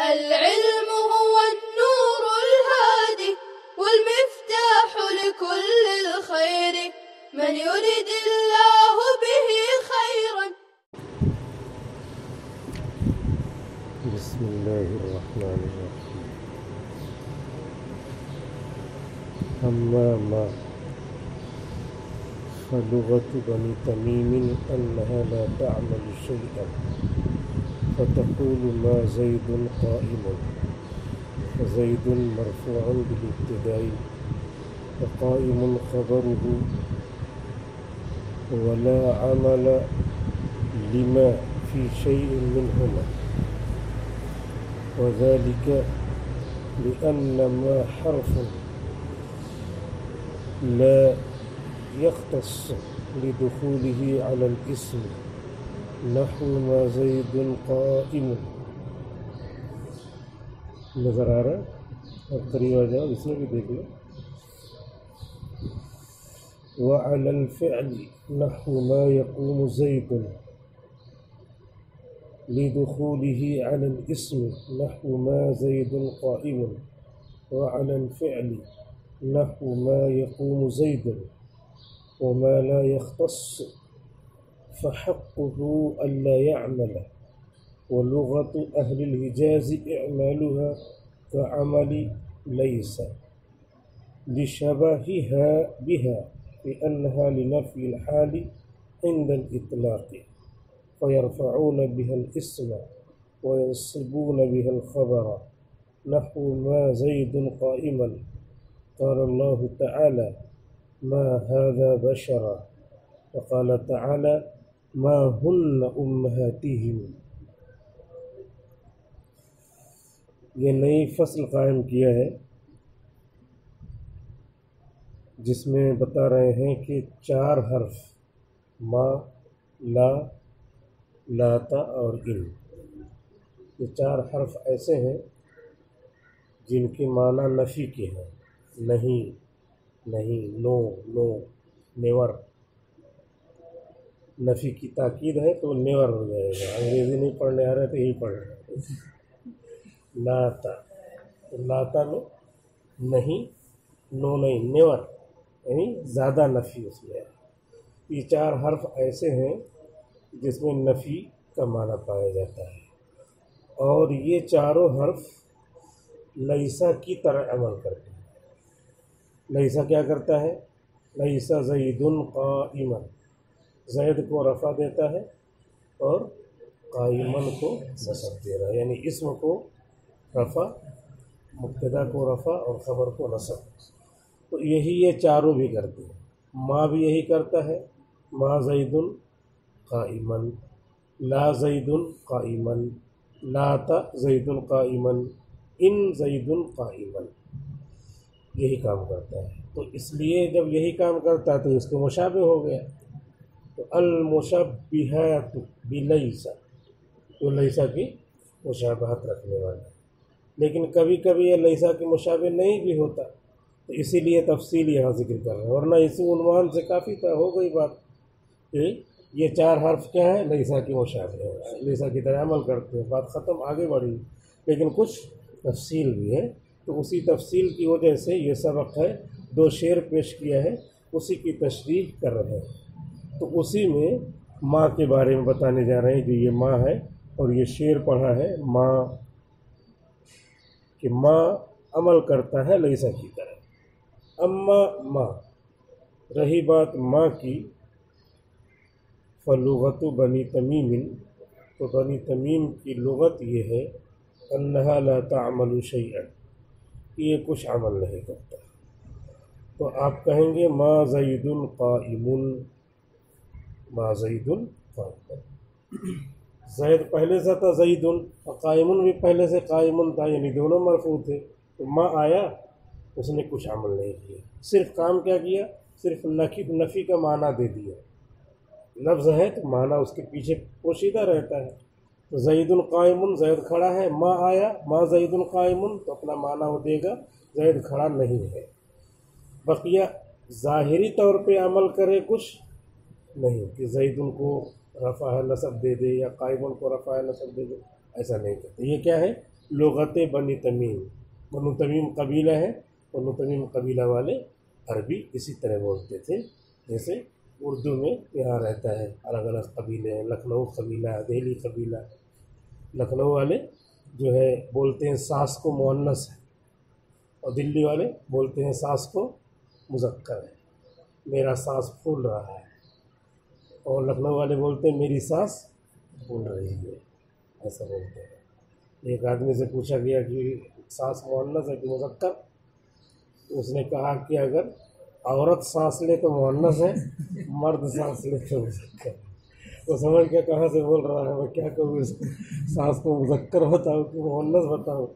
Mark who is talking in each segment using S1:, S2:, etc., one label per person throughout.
S1: العلم هو النور الهادي والمفتاح لكل الخير من يرد الله به خيرا.
S2: بسم الله الرحمن الرحيم. أما ما فلغة بني تميم أنها لا تعمل شيئا فتقول ما زيد قائم، فزيد مرفوع بالابتداء وقائم خبره، ولا عمل لما في شيء منهما، وذلك لأن ما حرف لا يختص لدخوله على الاسم نحو ما زيد قائم. نظر آ رہا ہے؟ اب قریب آ جاؤ، اس میں بھی دیکھ لو. وعلى الفعل نحو ما يقوم زيد لدخوله على الاسم نحو ما زيد قائم، وعلى الفعل نحو ما يقوم زيد وما لا يختص فحقه ألا يعمل. ولغة أهل الحجاز إعمالها كعمل ليس لشبهها بها لأنها لنفي الحال عند الإطلاق، فيرفعون بها الاسم وينصبون بها الخبر نحو ما زيد قائما. قال الله تعالى ما هذا بشرا، وقال تعالى ما هن أمهاتهم. یہ نئی فصل قائم کیا ہے جس میں بتا رہے ہیں کہ 4 حرف ما، لا، لاتا اور ان، یہ 4 حرف ایسے ہیں جن کے معنی نفی کے ہیں. نہیں، نہیں، نو، نو، نیور. نفی کی تاکید ہے تو نیور ہو جائے گا. انگریزی نہیں پڑھنے آ رہے تو یہی پڑھ رہے. لاتا، تو لاتا میں نہیں، نو نہیں، نیور، یعنی زیادہ نفی اس میں ہے. یہ 4 حرف ایسے ہیں جس میں نفی کا معنی پایا جاتا ہے، اور یہ چاروں حرف لیسا کی طرح عمل کرتے ہیں. لیسا کیا کرتا ہے؟ لیسا زید قائما، زید کو رفع دیتا ہے اور قائمن کو نصب دے رہا ہے، یعنی اسم کو رفع، مبتدا کو رفع اور خبر کو نصب. تو یہی یہ چاروں بھی کرتے ہیں. ما بھی یہی کرتا ہے، ما زید قائما، لا زید قائما، لاتا زید قائما، ان زید قائما، یہی کام کرتا ہے. تو اس لیے جب یہی کام کرتا ہے تو اس کو مشابہ ہو گیا. تو المشبہات بلیسا، تو لیسا کی مشابہت رکھنے والا ہے. لیکن کبھی کبھی یہ لیسا کی مشابہ نہیں بھی ہوتا، تو اسی لیے تفصیل یہاں ذکر کر رہے ہیں، ورنہ اسی عنوان سے کافی ہو گئی بات کہ یہ 4 حرف کیا ہے؟ لیسا کی مشابہ ہے، لیسا کی طرح عمل کرتے ہیں. بات ختم، آگے بڑھی، لیکن کچھ تفصیل بھی ہے. تو اسی تفصیل کی وجہ سے یہ سبق ہے، 2 شعر پیش کیا ہے، اسی کی تشریح کر رہے ہیں. تو اسی میں ماں کے بارے میں بتانے جا رہے ہیں کہ یہ ماں ہے، اور یہ شعر پڑھا ہے ماں، کہ ماں عمل کرتا ہے لیسا کی طرح. اما ماں، رہی بات ماں کی، فلغت بنی تمیم، تو بنی تمیم کی لغت یہ ہے انہا لا تعمل شیئا، کہ یہ کچھ عمل نہیں کرتا. تو آپ کہیں گے ما زید قائم، ما زید قائم، زید پہلے سے تھا زید، اور قائم بھی پہلے سے قائم تھا، یعنی دونوں مرفوع تھے. تو ما آیا، اس نے کچھ عمل نہیں کیا، صرف کام کیا کیا؟ صرف نفی کا معنی دے دیا. لفظ ہے تو معنی اس کے پیچھے پوشیدہ رہتا ہے. تو زید قائم، زید کھڑا ہے. ما آیا، ما زید قائم، تو اپنا معنی وہ دے گا زید کھڑا نہیں ہے. بقیہ ظاہری طور پہ عمل کرے کچھ نہیں کہ زید کو رفع نصب دے دے یا قائم کو رفع نصب دے دے، ایسا نہیں کرتے. یہ کیا ہے؟ لغت بنی تمیم، بنو تمیم قبیلہ ہے، بنو تمیم قبیلہ والے عربی اسی طرح بولتے تھے جیسے اردو میں یہاں رہتا ہے الگ الگ قبیلے ہیں، لکھنؤ قبیلہ، دہلی قبیلہ۔ لکھنؤ والے جو ہے بولتے ہیں ساس کو مؤنث ہے، اور دلی والے بولتے ہیں ساس کو مذکر ہے، میرا سانس پھول رہا ہے، اور لکھنؤ والے بولتے ہیں میری سانس پھول رہی ہے، ایسا بولتے ہیں۔ ایک آدمی سے پوچھا گیا کہ سانس مؤنث ہے کہ مذکر؟ تو اس نے کہا کہ اگر عورت سانس لے تو مؤنث ہے، مرد سانس لے تو مذکر ہے۔ وہ سمجھ کے کہاں سے بول رہا ہے، میں کیا کہوں، اس سانس کو مذکر بتاؤ کہ مؤنث بتاؤ؟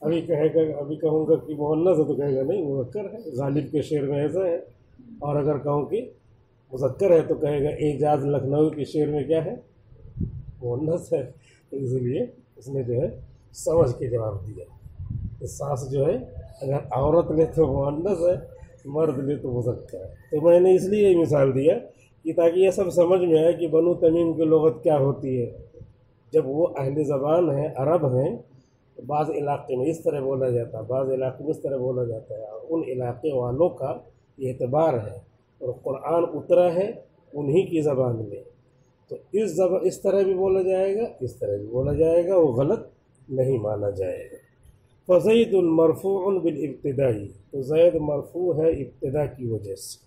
S2: ابھی کہوں گا کہ مؤنث ہے تو کہے گا نہیں مذکر ہے، غالب کے شعر میں ایسا ہے، اور اگر کہوں کہ مذکر ہے تو کہے گا اعجاز لکھنؤ کے شعر میں کیا ہے، مؤنث ہے۔ تو اس لیے اس نے جو ہے سمجھ کے جواب دیا کہ سانس جو ہے اگر عورت لے تو مؤنث ہے، مرد لے تو مذکر ہے۔ تو میں نے اس لیے یہ مثال دیا کہ تاکہ یہ سب سمجھ میں آئے کہ بنو تمیم کی لغت کیا ہوتی ہے۔ جب وہ اہل زبان ہیں، عرب ہیں، تو بعض علاقے میں اس طرح بولا جاتا ہے، بعض علاقے میں اس طرح بولا جاتا ہے، اور ان علاقے والوں کا یہ اعتبار ہے، اور قرآن اترا ہے انہی کی زبان میں، تو اس طرح بھی بولا جائے گا، اس طرح بھی بولا جائے گا، وہ غلط نہیں مانا جائے گا۔ فزید مرفوع بالابتدائی، تو زید مرفوع ہے ابتدا کی وجہ سے،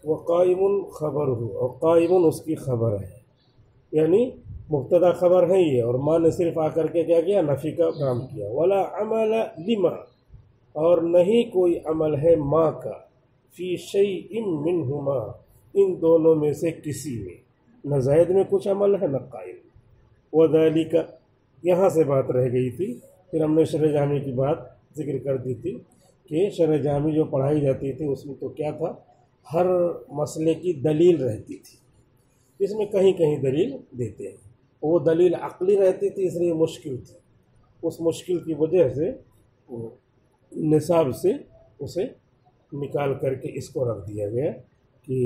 S2: وقائم خبر ہو، اور قائم اس کی خبر ہے، یعنی مبتدا خبر ہے یہ، اور ماں نے صرف آ کر کے کیا کیا، نفی کا کام کیا۔ ولا عمل لما، اور نہیں کوئی عمل ہے ماں کا، فی شیء منہما، ان دونوں میں سے کسی میں، نہ زید میں کچھ عمل ہے نہ قائم۔ وذالک، یہاں سے بات رہ گئی تھی، پھر ہم نے شرح جامی کی بات ذکر کر دی تھی کہ شرح جامی جو پڑھائی جاتی تھی اس میں تو کیا تھا، ہر مسئلے کی دلیل رہتی تھی، اس میں کہیں کہیں دلیل دیتے ہیں، وہ دلیل عقلی رہتی تھی اس لیے مشکل تھی، اس مشکل کی وجہ سے وہ نصاب سے اسے نکال کر کے اس کو رکھ دیا گیا کہ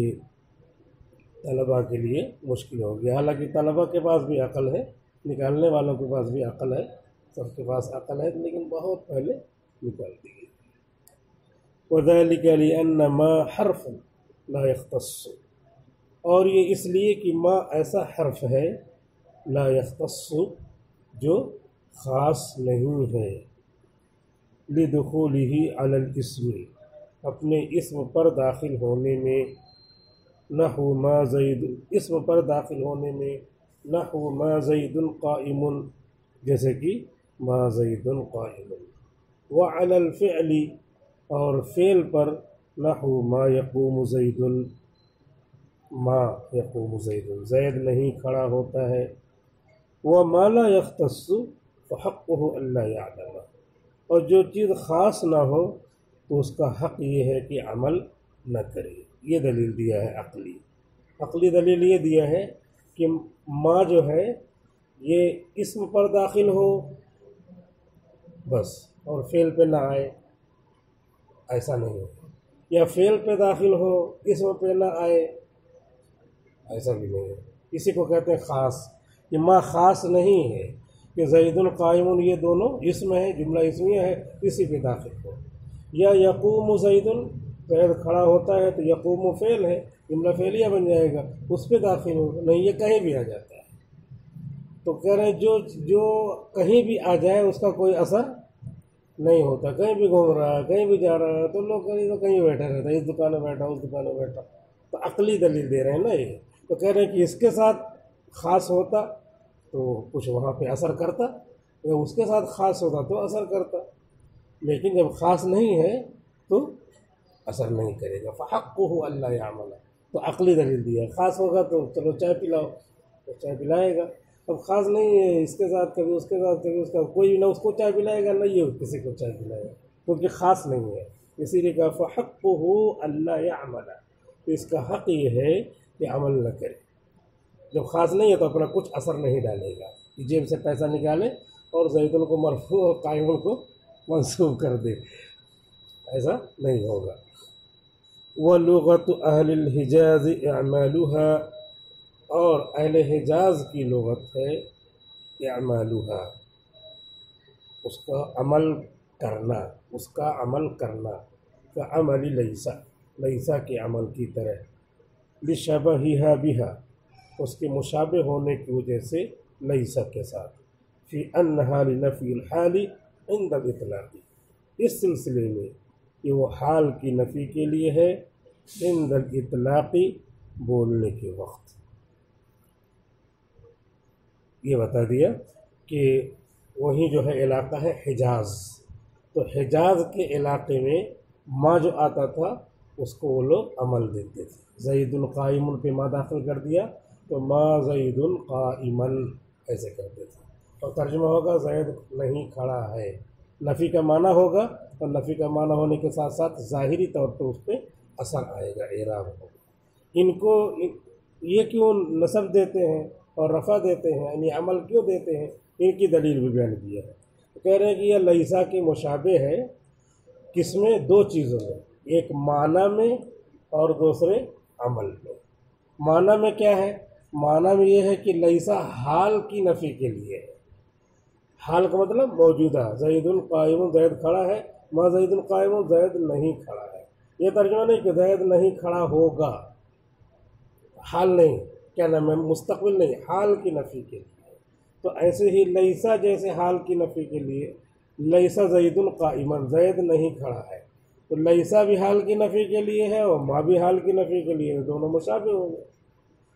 S2: طلباء کے لیے مشکل ہو گیا۔ حالانکہ طلباء کے پاس بھی عقل ہے، نکالنے والوں کے پاس بھی عقل ہے، سب کے پاس عقل ہے، لیکن بہت پہلے نکال دی گئی۔ وذلك لأن ما حرف لا يختص، اور یہ اس لیے کہ ما ایسا حرف ہے لا يختص جو خاص نہیں ہے، لدخوله على الاسم، اپنے اسم پر داخل ہونے میں، نحو ما زید، اسم پر داخل ہونے میں، نحو ما زید قائم، جیسے کہ ما زید قائم، وعلى الفعل، اور فعل پر، نحو ما یقوم زید، ما یقوم زید، زید نہیں کھڑا ہوتا ہے، وما لا یختص فحقه الا يعلم، اور جو چیز خاص نہ ہو تو اس کا حق یہ ہے کہ عمل نہ کرے۔ یہ دلیل دیا ہے عقلی دلیل یہ دیا ہے کہ ما جو ہے یہ اسم پر داخل ہو بس، اور فعل پہ نہ آئے، ایسا نہیں ہے، یا فعل پہ داخل ہو اسم پہ نہ آئے، ایسا بھی نہیں ہے۔ اسی کو کہتے ہیں خاص، یہ ما خاص نہیں ہے کہ زید القائم یہ دونوں اسم ہے، جملہ اسمیہ ہے، اسی پہ داخل ہو، یا یقوم زید، زید کھڑا ہوتا ہے تو یقوم فعل ہے، جملہ فعلیہ بن جائے گا، اس پہ داخل ہو، نہیں یہ کہیں بھی آ جاتا ہے۔ تو کہہ رہے ہیں جو کہیں بھی آ جائے اس کا کوئی اثر نہیں ہوتا، کہیں بھی گھوم رہا ہے، کہیں بھی جا رہا ہے، تو لوگ کہیں بیٹھے رہتا ہے، اس دکان میں بیٹھا اس دکان میں بیٹھا، تو عقلی دلیل دے رہے ہیں نا یہ، تو کہہ رہے ہیں کہ اس کے ساتھ خاص ہوتا تو کچھ وہاں پہ اثر کرتا، یا اس کے ساتھ خاص ہوتا تو اثر کرتا، لیکن جب خاص نہیں ہے تو اثر نہیں کرے گا۔ فحقہ الا یعمل، تو عقلی دلیل دیا ہے، خاص ہوگا تو چلو چائے پلاؤ تو چائے پلائے گا، اب خاص نہیں ہے، اس کے ساتھ کبھی اس کے ساتھ کبھی اس کا، کوئی نہ اس کو چائے پلائے گا نہ یہ کسی کو چائے پلائے گا، کیونکہ خاص نہیں ہے، اسی لیے کہا فحقہ الا یعمل، تو اس کا حق یہ ہے کہ عمل نہ کرے، جب خاص نہیں ہے تو اپنا کچھ اثر نہیں ڈالے گا کہ جیب سے پیسہ نکالے اور زیدن کو مرفوع اور قائم کو منصوب کر دے، ایسا نہیں ہوگا۔ وَلُغَةُ أَهْلِ الْحِجَازِ إِعْمَالُهَا، اور اہل حجاز کی لغت ہے اعمالها، اس کا عمل کرنا، اس کا عمل کرنا کا عمل لیسا کے عمل کی طرح، لشبہہا بہا اس کے مشابہ ہونے کی وجہ سے لیسا کے ساتھ، فی انہا لنفی الحال عند الاطلاق اس سلسلے میں کہ وہ حال کی نفی کے لیے ہے عند الاطلاق بولنے کے وقت۔ یہ بتا دیا کہ وہیں جو ہے علاقہ ہے حجاز، تو حجاز کے علاقے میں ما جو آتا تھا اس کو وہ لوگ عمل دیتے تھے۔ زید قائم پہ ما داخل کر دیا تو ما زید قائما ایسے کرتے تھے، اور ترجمہ ہوگا زید نہیں کھڑا ہے، نفی کا معنی ہوگا، اور نفی کا معنی ہونے کے ساتھ ساتھ ظاہری طور پہ اس پہ اثر آئے گا، اعراب ہوگا۔ ان کو یہ کیوں نصب دیتے ہیں اور رفع دیتے ہیں، یعنی عمل کیوں دیتے ہیں، ان کی دلیل بھی بیان کیا ہے۔ کہہ رہے ہیں کہ یہ لیسا کے مشابہ ہے، کس میں؟ دو چیزوں میں، ایک معنی میں اور دوسرے عمل میں۔ معنی میں کیا ہے؟ معنی میں یہ ہے کہ لیسا حال کی نفی کے لیے ہے۔ حال کا مطلب موجودہ، زید قائم زید کھڑا ہے، ما زید قائم زید نہیں کھڑا ہے۔ یہ ترجمہ نہیں کہ زید نہیں کھڑا ہوگا، حال نہیں، کیا نام ہے، مستقبل نہیں، حال کی نفی کے لیے۔ تو ایسے ہی لیسا جیسے حال کی نفی کے لیے، لیسا زید قائما زید نہیں کھڑا ہے، تو لیسا بھی حال کی نفی کے لیے ہے اور ما بھی حال کی نفی کے لیے ہے، دونوں مشابہ ہو گئے،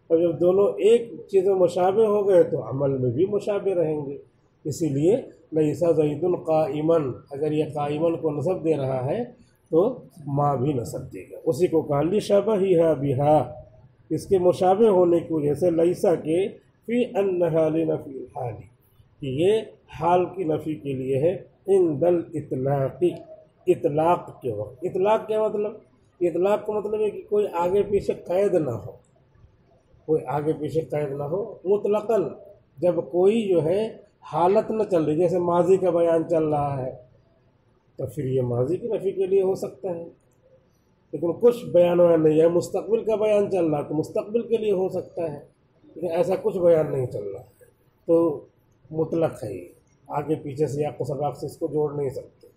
S2: اور جب دونوں ایک چیزیں مشابہ ہو گئے تو عمل میں بھی مشابہ رہیں گے۔ اسی لیے لیسا زید قائما، اگر یہ قائما کو نصب دے رہا ہے تو ما بھی نصب دے گا۔ اسی کو کہا لشبہہا بہا، اس کے مشابہ ہونے کی وجہ سے لیسا کے فی انہا لنفی الحال، کہ یہ حال کی نفی کے لیے ہے عند الاطلاق، اطلاق کے وقت۔ اطلاق کیا مطلب؟ اطلاق کا مطلب ہے کہ کوئی آگے پیچھے قید نہ ہو، کوئی آگے پیچھے قید نہ ہو، مطلقاً جب کوئی جو ہے حالت نہ چل رہی، جیسے ماضی کا بیان چل رہا ہے تو پھر یہ ماضی کی نفی کے لیے ہو سکتا ہے، لیکن کچھ بیان نہیں ہے، مستقبل کا بیان چل رہا تو مستقبل کے لیے ہو سکتا ہے، لیکن ایسا کچھ بیان نہیں چل رہا تو مطلق ہے، یہ آگے پیچھے سے یا سباق سے اس کو جوڑ نہیں سکتے،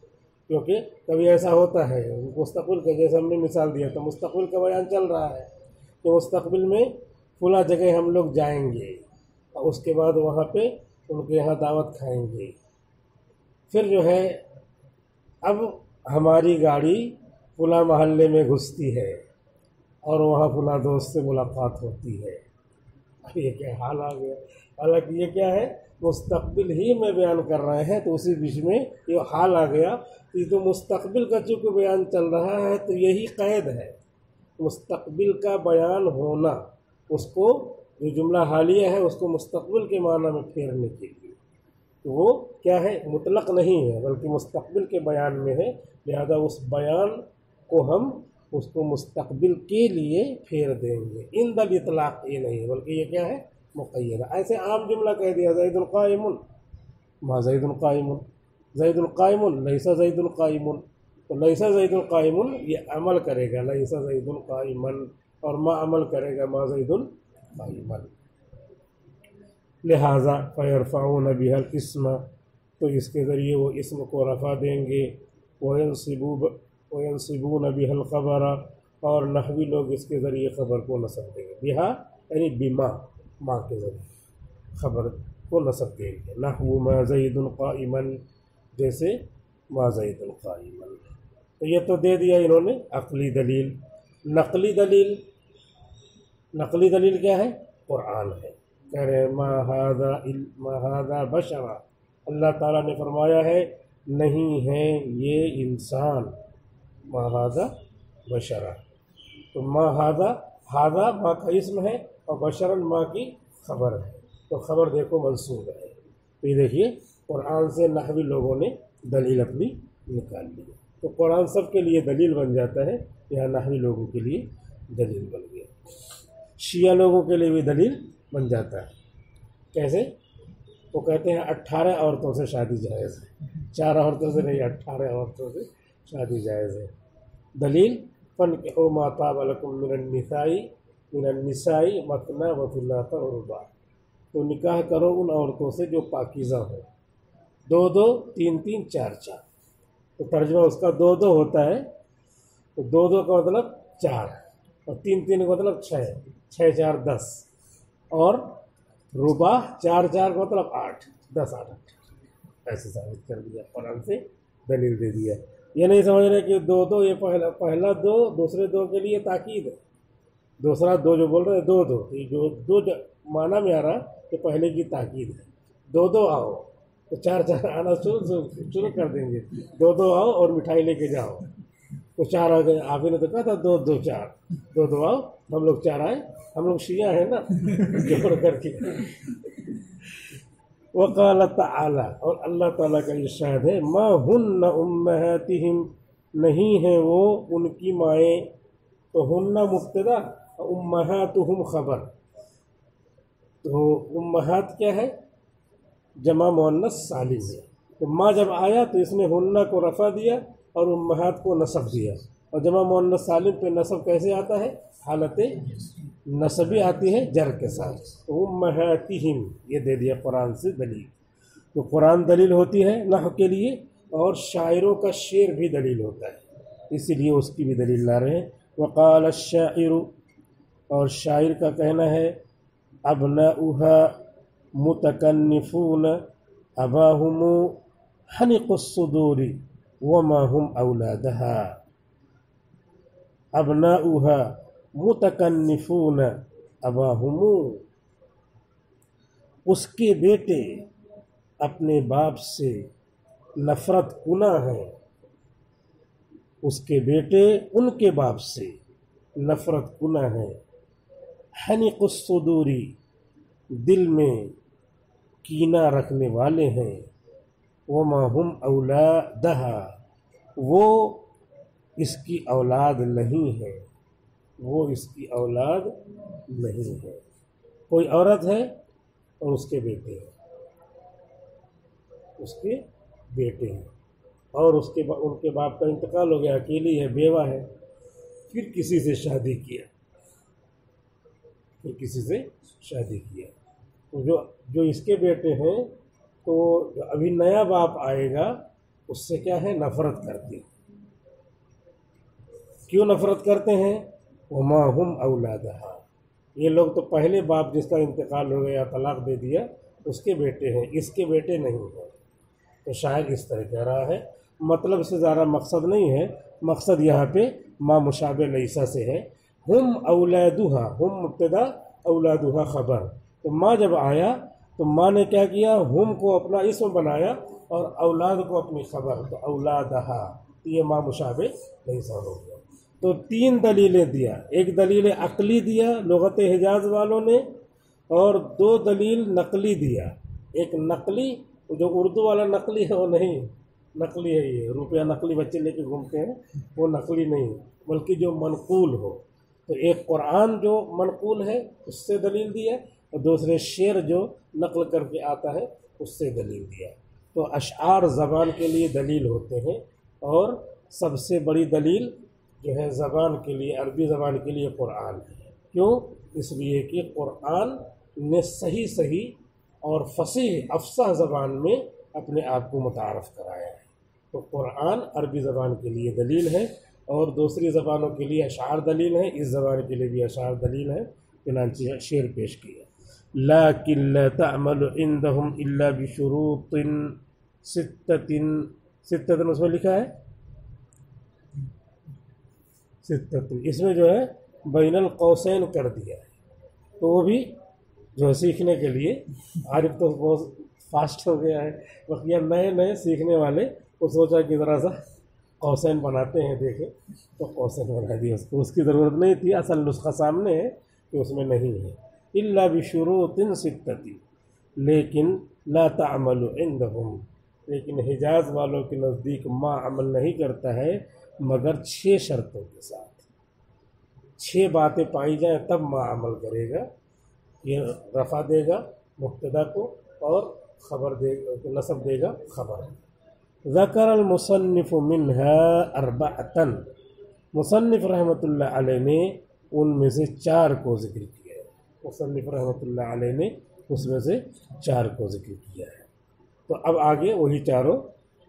S2: کیونکہ کبھی ایسا ہوتا ہے مستقبل کا، جیسے ہم نے مثال دیا تو مستقبل کا بیان چل رہا ہے کہ مستقبل میں فلاں جگہ ہم لوگ جائیں گے اور اس کے بعد وہاں پہ ان کے یہاں دعوت کھائیں گے، پھر جو ہے اب ہماری گاڑی فلاں محلے میں گھستی ہے اور وہاں فلاں دوست سے ملاقات ہوتی ہے، اب یہ کیا حال آ گیا؟ حالانکہ یہ کیا ہے، مستقبل ہی میں بیان کر رہے ہیں، تو اسی بیچ میں یہ حال آ گیا۔ یہ تو مستقبل کا چونکہ بیان چل رہا ہے تو یہی قید ہے، مستقبل کا بیان ہونا، اس کو جو جملہ حالیہ ہے اس کو مستقبل کے معنی میں پھیرنے کے لیے، تو وہ کیا ہے، مطلق نہیں ہے بلکہ مستقبل کے بیان میں ہے، لہذا اس بیان کو ہم اس کو مستقبل کے لیے پھیر دیں گے۔ عند الاطلاق یہ نہیں بلکہ یہ کیا ہے، مقیدہ۔ ایسے عام جملہ کہہ دیا زید قائم، ما زید قائم، زید قائم لیسا زید قائم، تو لیسا زید قائم یہ عمل کرے گا لیسا زید قائما، اور ما عمل کرے گا ما زید قائما، لہذا فیرفعون بها الاسم، تو اس کے ذریعے وہ اسم کو رفع دیں گے، وینصبون بها الخبر، اور نحوی لوگ اس کے ذریعے خبر کو نصب دیں گے، بہا یعنی بما، ما کے ذریعے خبر کو نصب دیں گے، نحو ما زید قائما، جیسے ما زید قائما۔ تو یہ تو دے دیا انہوں نے عقلی دلیل۔ نقلی دلیل، نقلی دلیل کیا ہے؟ قرآن ہے، کہہ رہے ہیں ما ھذا بشرا، اللہ تعالیٰ نے فرمایا ہے نہیں ہے یہ انسان، ما ھذا بشرا، تو ما ھذا، ھذا ما کا اسم ہے اور بشرا ما کی خبر ہے، تو خبر دیکھو منصوب ہے۔ تو یہ دیکھیے قرآن سے نحوی لوگوں نے دلیل اپنی نکال لی، تو قرآن سب کے لیے دلیل بن جاتا ہے، یہاں نحوی لوگوں کے لیے دلیل بن گیا، شیعہ لوگوں کے لیے بھی دلیل بن جاتا ہے۔ کیسے؟ وہ کہتے ہیں 18 عورتوں سے شادی جائز ہے، 4 عورتوں سے نہیں، 18 عورتوں سے شادی جائز ہے۔ دلیل فَانكِحُوا مَا طَابَ لَكُم مِّنَ النِّسَاءِ مَثْنَىٰ وَثُلَاثَ وَرُبَاعَ، تو نکاح کرو ان عورتوں سے جو پاکیزہ ہوں، دو دو تین تین چار چار، تو ترجمہ اس کا دو دو ہوتا ہے، تو دو دو کا مطلب چار، اور تین تین کا مطلب چھ، چھ چار 10، اور رباع چار چار کا مطلب 8، 10 8 ایسے ثابت کر دیا، قرآن سے دلیل دے دیا۔ یہ نہیں سمجھ رہے کہ دو دو، یہ پہلا دو دوسرے دو کے لیے تاکید ہے، دوسرا دو جو بول رہے ہیں دو دو، یہ جو دو معنی میں آ رہا کہ پہلے کی تاکید ہے، دو دو آؤ، تو چار چار آنا شروع کر دیں گے، دو دو آؤ اور مٹھائی لے کے جاؤ، تو چار آ گئے، آپ نے تو کہا تھا دو دو چار، دو دو آؤ، ہم لوگ چار آئے، ہم لوگ شیعہ ہیں نا جوڑ کر کے۔ وقال تعالی، اور اللہ تعالیٰ کا ارشاد ہے، ما ہن امہاتہم، نہیں ہیں وہ ان کی مائیں، تو ہن مبتدا امہاتہم خبر، تو امہات کیا ہے؟ جمع مؤنث سالم ہے، تو ما جب آیا تو اس نے ہن کو رفع دیا اور امہات کو نصب دیا، اور جمع مؤنث سالم پہ نصب کیسے آتا ہے؟ حالت نصبی آتی ہے جر کے ساتھ، امہاتہم یہ دے دیا قرآن سے دلیل۔ تو قرآن دلیل ہوتی ہے نحو کے لیے، اور شاعروں کا شعر بھی دلیل ہوتا ہے، اسی لیے اس کی بھی دلیل لا رہے ہیں۔ وقال الشاعر، اور شاعر کا کہنا ہے، ابناؤها متکنفون اباہم حنق الصدور وما هم اولادها، ابناؤها متکنفون اباہم، اس کے بیٹے اپنے باپ سے نفرت کنا ہیں، اس کے بیٹے ان کے باپ سے نفرت کنا ہیں، حنق الصدوری دل میں کینہ رکھنے والے ہیں، وما هم اولادہا وہ اس کی اولاد نہیں ہے، وہ اس کی اولاد نہیں ہے۔ کوئی عورت ہے اور اس کے بیٹے ہیں، اس کے بیٹے ہیں، اور ان کے باپ کا انتقال ہو گیا، اکیلی ہے، بیوہ ہے، پھر کسی سے شادی کیا، تو جو اس کے بیٹے ہیں، تو جو ابھی نیا باپ آئے گا اس سے کیا ہے؟ نفرت کرتے ہیں۔ کیوں نفرت کرتے ہیں؟ وما هم اولادہا، یہ لوگ تو پہلے باپ جس کا انتقال ہو گیا، طلاق دے دیا، اس کے بیٹے ہیں، اس کے بیٹے نہیں ہیں۔ تو شاید اس طرح کہہ رہا ہے، مطلب سے زیادہ مقصد نہیں ہے، مقصد یہاں پہ ما مشابہ لیسا سے ہے۔ ہم اولادہا، ہم مبتدا اولادہا خبر، تو ما جب آیا تو ماں نے کیا کیا؟ ہم کو اپنا اسم بنایا اور اولاد کو اپنی خبر، تو اولادہا، یہ ما مشابہ لیسا ہو گیا۔ تو تین دلیلیں دیا، ایک دلیل عقلی دیا لغت حجاز والوں نے، اور دو دلیل نقلی دیا۔ ایک نقلی، جو اردو والا نقلی ہے وہ نہیں، نقلی ہے یہ روپیہ نقلی بچے لے کے گھومتے ہیں، وہ نقلی نہیں، بلکہ جو منقول ہو۔ تو ایک قرآن جو منقول ہے اس سے دلیل دیا، اور دوسرے شعر جو نقل کر کے آتا ہے اس سے دلیل دیا۔ تو اشعار زبان کے لیے دلیل ہوتے ہیں، اور سب سے بڑی دلیل جو ہے زبان کے لیے، عربی زبان کے لیے قرآن ہے۔ کیوں؟ اس لیے کہ قرآن نے صحیح اور فصیح افصاح زبان میں اپنے آپ کو متعارف کرایا ہے۔ تو قرآن عربی زبان کے لیے دلیل ہے، اور دوسری زبانوں کے لیے اشعار دلیل ہیں، اس زبان کے لیے بھی اشعار دلیل ہے، چنانچہ شعر پیش کیا۔ لیکن لا تعمل عندهم الا بشروط ستۃ، اس میں لکھا ہے ستۃ، اس میں جو ہے بین القوسین کر دیا ہے، تو وہ بھی جو سیکھنے کے لیے، عارف تو بہت فاسٹ ہو گیا ہے، بقیہ نئے سیکھنے والے وہ سوچا کہ ذرا سا قوسین بناتے ہیں دیکھیں، تو قوسین بنا دیا، اس کی ضرورت نہیں تھی، اصل نسخہ سامنے ہے کہ اس میں نہیں ہے۔ الا بشروط ستۃ، لیکن لا تعمل عندهم، لیکن حجاز والوں کے نزدیک ما عمل نہیں کرتا ہے مگر 6 شرطوں کے ساتھ، 6 باتیں پائی جائیں تب ما عمل کرے گا، یہ رفع دے گا مبتدا کو، اور خبر دے گا، نصب دے گا خبر۔ ذکر المصنف منها 4، مصنف رحمۃ اللہ علیہ نے ان میں سے 4 کو ذکر کیا ہے، مصنف رحمۃ اللہ علیہ نے اس میں سے 4 کو ذکر کیا ہے۔ تو اب آگے وہی چاروں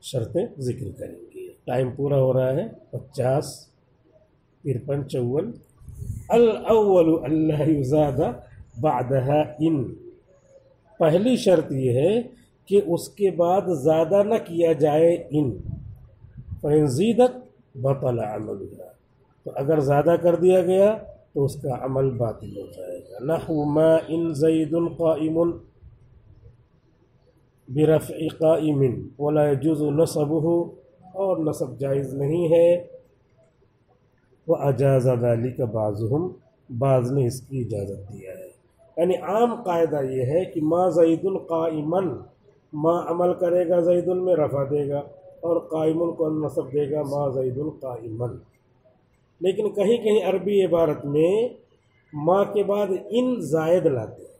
S2: شرطیں ذکر کریں گے. ٹائم پورا ہو رہا ہے. 50 53 54. الاول اللہ یزاد بعدها ان. پہلی شرط یہ ہے کہ اس کے بعد زیادہ نہ کیا جائے ان. فإن زیدت بطل عملها. تو اگر زیادہ کر دیا گیا تو اس کا عمل باطل ہو جائے گا. نحو ما ان زید قائم برفع قائم ولا يجوز نصبه. اور نصب جائز نہیں ہے. وأجاز ذلك بعضهم. بعض نے اس کی اجازت دیا ہے. یعنی عام قاعدہ یہ ہے کہ ما زید قائما، ما عمل کرے گا زید میں رفع دے گا، اور قائم کو نصب دے گا ما زید قائما. لیکن کہیں کہیں عربی عبارت میں ما کے بعد ان زائد لاتے ہیں.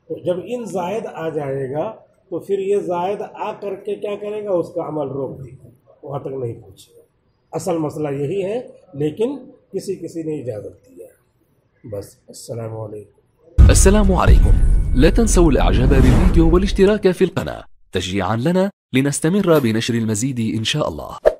S2: تو جب ان زائد آ جائے گا تو پھر یہ زائد آ کر کے کیا کرے گا، اس کا عمل روک دے گا، وہاں تک نہیں پہنچے گا. اصل مسئلہ یہی ہے، لیکن کسی نے اجازت دیا. بس. السلام علیکم.
S3: السلام عليكم. لا تنسوا الاعجاب بالفيديو والاشتراك في القناة تشجيعا لنا لنستمر بنشر المزيد إن شاء الله.